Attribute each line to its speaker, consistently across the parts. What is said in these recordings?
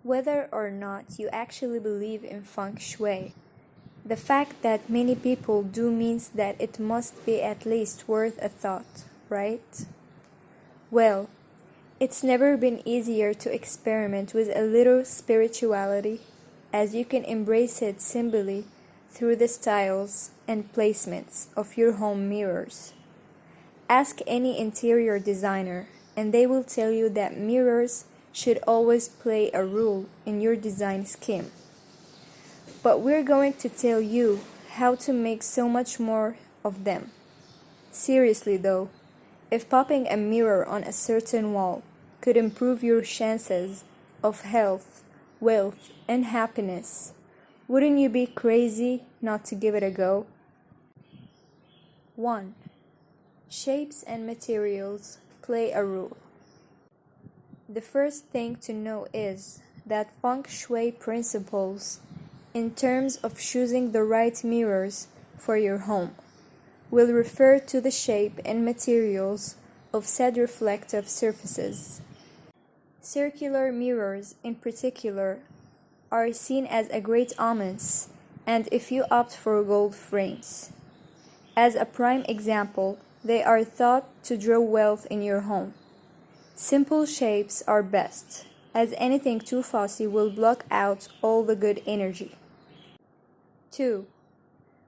Speaker 1: Whether or not you actually believe in feng shui, the fact that many people do means that it must be at least worth a thought, right? Well, it's never been easier to experiment with a little spirituality, as you can embrace it simply through the styles and placements of your home mirrors. Ask any interior designer, and they will tell you that mirrors should always play a role in your design scheme. But we're going to tell you how to make so much more of them. Seriously though, if popping a mirror on a certain wall could improve your chances of health, wealth, and happiness, wouldn't you be crazy not to give it a go? 1. Shapes and materials play a role. The first thing to know is that feng shui principles, in terms of choosing the right mirrors for your home, will refer to the shape and materials of said reflective surfaces. Circular mirrors, in particular, are seen as a great omens, and if you opt for gold frames. As a prime example, they are thought to draw wealth in your home. Simple shapes are best, as anything too fussy will block out all the good energy. 2.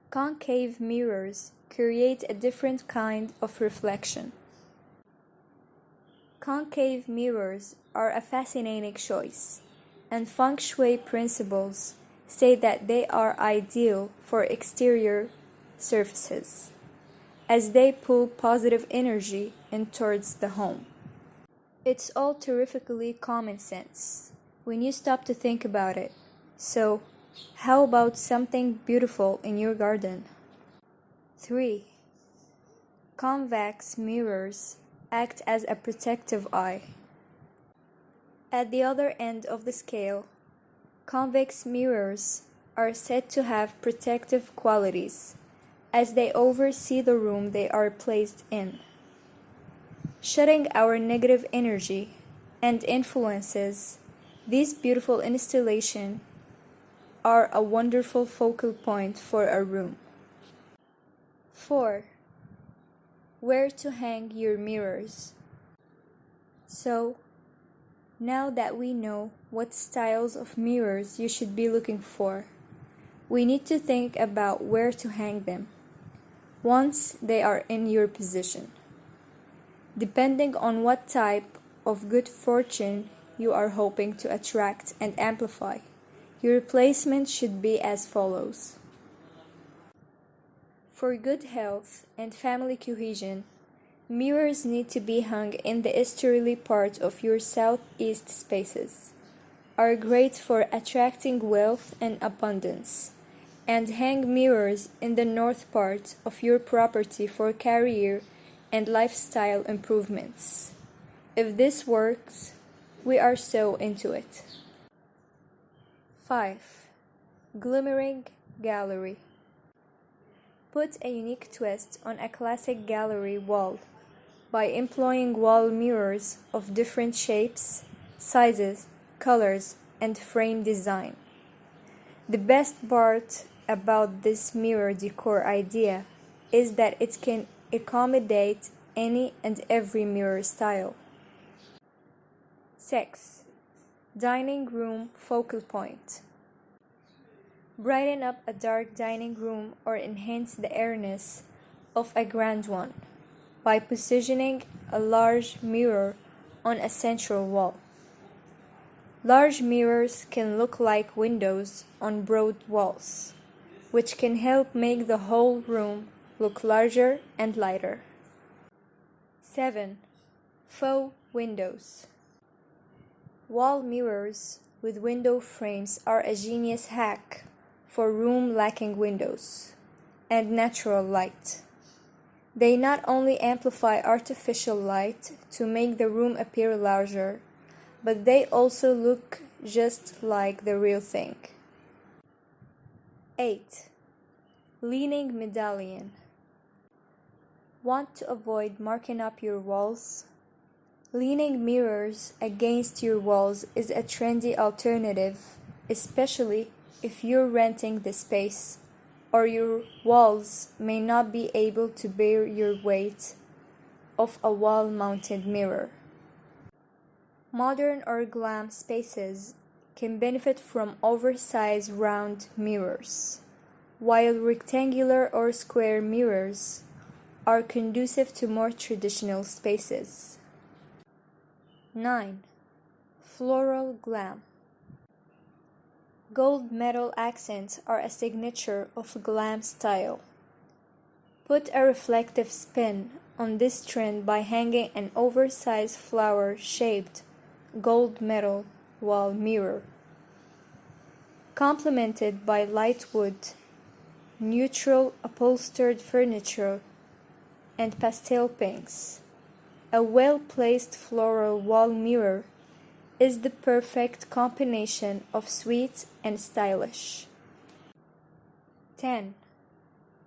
Speaker 1: Concave mirrors create a different kind of reflection. Concave mirrors are a fascinating choice, and feng shui principles say that they are ideal for exterior surfaces, as they pull positive energy in towards the home. It's all terrifically common sense when you stop to think about it. So, how about something beautiful in your garden? 3. Convex mirrors act as a protective eye. At the other end of the scale, convex mirrors are said to have protective qualities, as they oversee the room they are placed in, shutting our negative energy and influences. These beautiful installations are a wonderful focal point for a room. 4. Where to hang your mirrors. So, now that we know what styles of mirrors you should be looking for, we need to think about where to hang them once they are in your position. Depending on what type of good fortune you are hoping to attract and amplify, your placement should be as follows. For good health and family cohesion, mirrors need to be hung in the easterly part of your southeast spaces, are great for attracting wealth and abundance, and hang mirrors in the north part of your property for career and lifestyle improvements. If this works, we are so into it. 5. Glimmering gallery. Put a unique twist on a classic gallery wall by employing wall mirrors of different shapes, sizes, colors, and frame design. The best part about this mirror decor idea is that it can accommodate any and every mirror style. 6. Dining room focal point. Brighten up a dark dining room or enhance the airiness of a grand one by positioning a large mirror on a central wall. Large mirrors can look like windows on broad walls, which can help make the whole room look larger and lighter. 7. Faux windows. Wall mirrors with window frames are a genius hack for room lacking windows and natural light. They not only amplify artificial light to make the room appear larger, but they also look just like the real thing. 8. Leaning medallion. Want to avoid marking up your walls? Leaning mirrors against your walls is a trendy alternative, especially if you're renting the space or your walls may not be able to bear your weight of a wall-mounted mirror. Modern or glam spaces can benefit from oversized round mirrors, while rectangular or square mirrors are conducive to more traditional spaces. 9. Floral glam. Gold metal accents are a signature of glam style. Put a reflective spin on this trend by hanging an oversized flower-shaped gold metal wall mirror, complemented by light wood, neutral upholstered furniture, and pastel pinks. A well-placed floral wall mirror is the perfect combination of sweet and stylish. 10.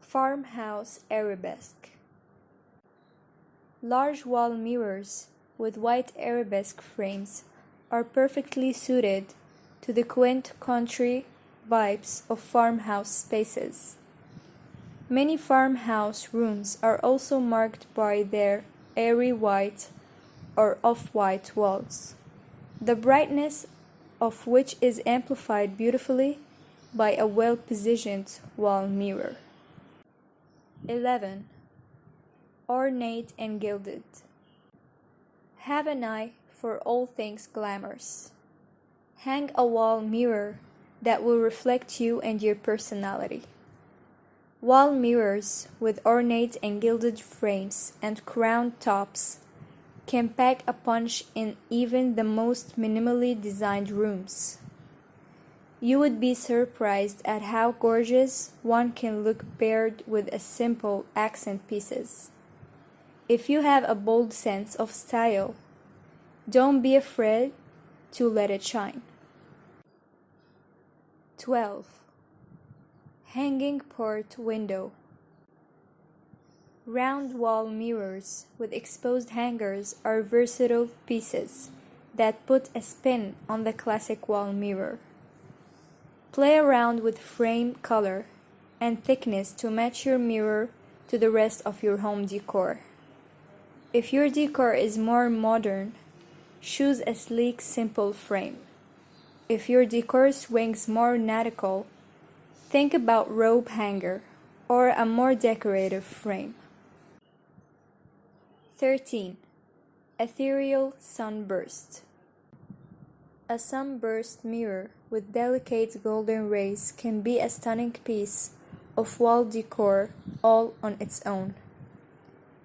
Speaker 1: Farmhouse arabesque. Large wall mirrors with white arabesque frames are perfectly suited to the quaint country vibes of farmhouse spaces. Many farmhouse rooms are also marked by their airy white or off-white walls, the brightness of which is amplified beautifully by a well-positioned wall mirror. 11. Ornate and gilded. Have an eye for all things glamorous. Hang a wall mirror that will reflect you and your personality. Wall mirrors with ornate and gilded frames and crown tops can pack a punch in even the most minimally designed rooms. You would be surprised at how gorgeous one can look paired with a simple accent pieces. If you have a bold sense of style, don't be afraid to let it shine. 12. Hanging port window. Round wall mirrors with exposed hangers are versatile pieces that put a spin on the classic wall mirror. Play around with frame color and thickness to match your mirror to the rest of your home decor. If your decor is more modern, choose a sleek, simple frame. If your decor swings more nautical, think about rope hanger or a more decorative frame. 13. Ethereal sunburst. A sunburst mirror with delicate golden rays can be a stunning piece of wall decor all on its own.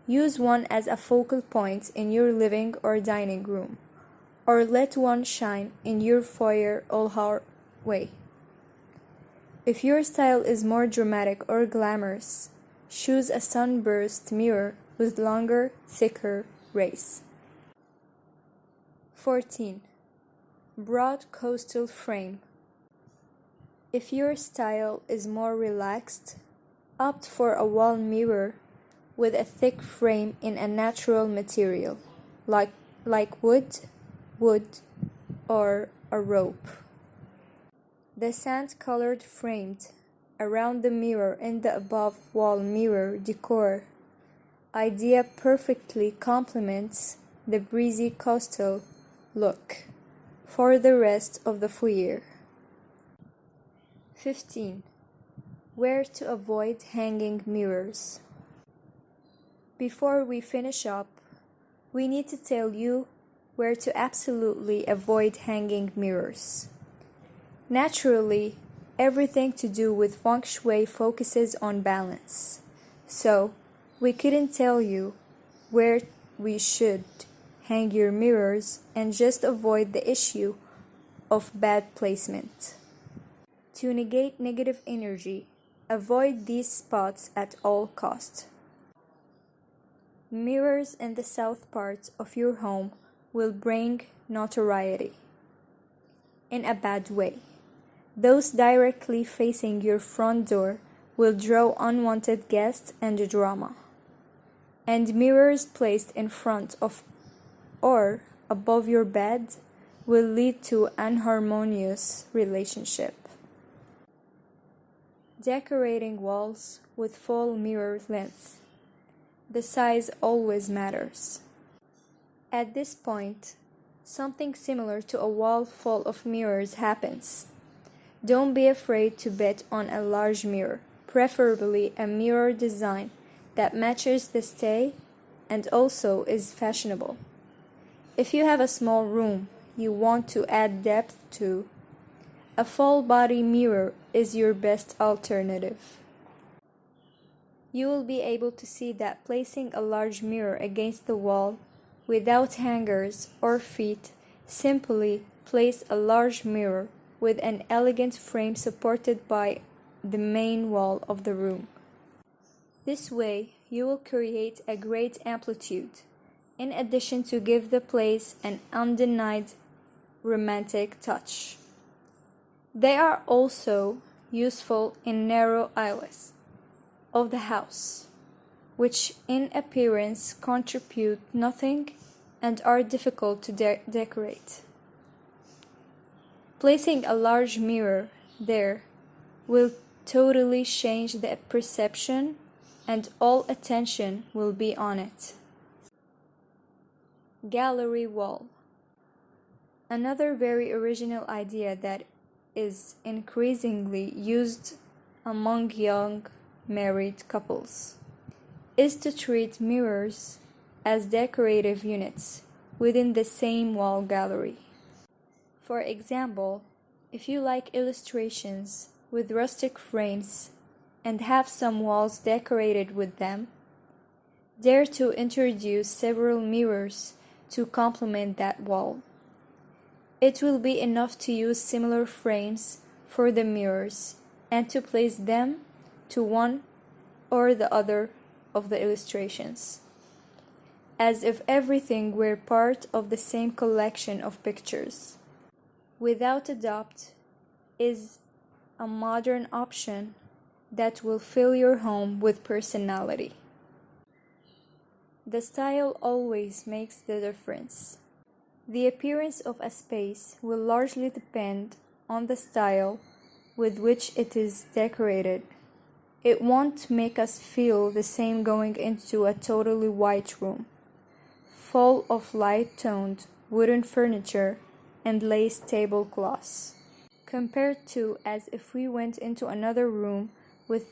Speaker 1: Use one as a focal point in your living or dining room, or let one shine in your foyer or hallway. If your style is more dramatic or glamorous, choose a sunburst mirror with longer, thicker rays. 14. Broad coastal frame. If your style is more relaxed, opt for a wall mirror with a thick frame in a natural material, like wood, or a rope. The sand-colored framed around the mirror in the above wall mirror decor idea perfectly complements the breezy coastal look for the rest of the foyer. 15. Where to avoid hanging mirrors. Before we finish up, we need to tell you where to absolutely avoid hanging mirrors. Naturally, everything to do with feng shui focuses on balance, so we couldn't tell you where we should hang your mirrors and just avoid the issue of bad placement. To negate negative energy, avoid these spots at all costs. Mirrors in the south part of your home will bring notoriety in a bad way. Those directly facing your front door will draw unwanted guests and drama. And mirrors placed in front of or above your bed will lead to unharmonious relationship. Decorating walls with full mirror length. The size always matters. At this point, something similar to a wall full of mirrors happens. Don't be afraid to bet on a large mirror, preferably a mirror design that matches the stay and also is fashionable. If you have a small room you want to add depth to, a full body mirror is your best alternative. You will be able to see that placing a large mirror against the wall without hangers or feet, simply place a large mirror with an elegant frame supported by the main wall of the room. This way, you will create a great amplitude, in addition to give the place an undenied romantic touch. They are also useful in narrow aisles of the house, which in appearance contribute nothing and are difficult to decorate. Placing a large mirror there will totally change the perception and all attention will be on it. Gallery wall. Another very original idea that is increasingly used among young married couples is to treat mirrors as decorative units within the same wall gallery. For example, if you like illustrations with rustic frames and have some walls decorated with them, dare to introduce several mirrors to complement that wall. It will be enough to use similar frames for the mirrors and to place them to one or the other of the illustrations, as if everything were part of the same collection of pictures. Without a doubt, is a modern option that will fill your home with personality. The style always makes the difference. The appearance of a space will largely depend on the style with which it is decorated. It won't make us feel the same going into a totally white room, full of light-toned wooden furniture and lace tablecloths, compared to as if we went into another room with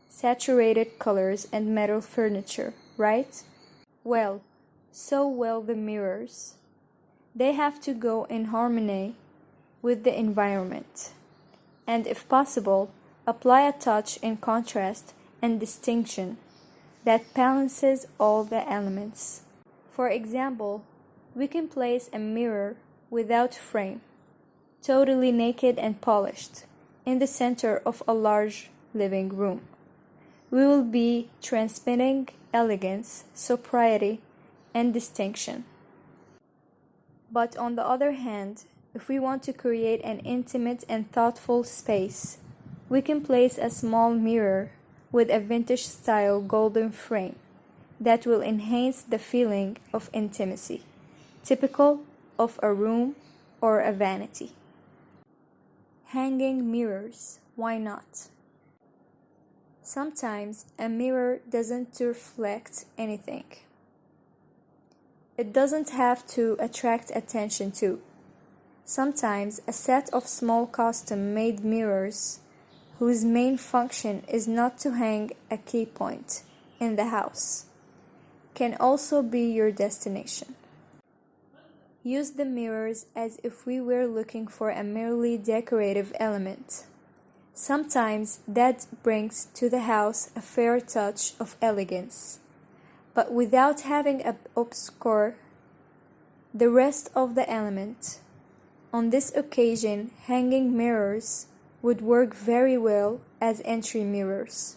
Speaker 1: saturated colors and metal furniture, right? Well, so will the mirrors. They have to go in harmony with the environment, and if possible, apply a touch in contrast and distinction that balances all the elements. For example, we can place a mirror without frame, totally naked and polished, in the center of a large living room. We will be transmitting elegance, sobriety, and distinction. But on the other hand, if we want to create an intimate and thoughtful space, we can place a small mirror with a vintage-style golden frame that will enhance the feeling of intimacy, typical of a room or a vanity. Hanging mirrors, why not? Sometimes a mirror doesn't reflect anything. It doesn't have to attract attention too. Sometimes a set of small custom-made mirrors whose main function is not to hang a key point in the house can also be your destination. Use the mirrors as if we were looking for a merely decorative element. Sometimes that brings to the house a fair touch of elegance, but without having to obscure the rest of the element. On this occasion, hanging mirrors would work very well as entry mirrors.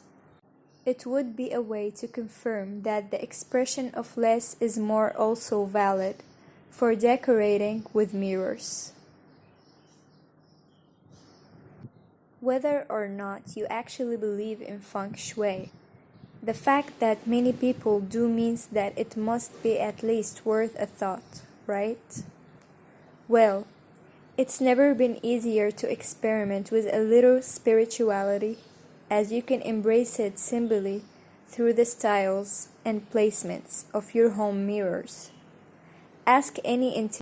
Speaker 1: It would be a way to confirm that the expression of less is more also valid for decorating with mirrors. Whether or not you actually believe in feng shui, The fact that many people do means that it must be at least worth a thought, right? Well, it's never been easier to experiment with a little spirituality, as you can embrace it simply through the styles and placements of your home mirrors. Ask any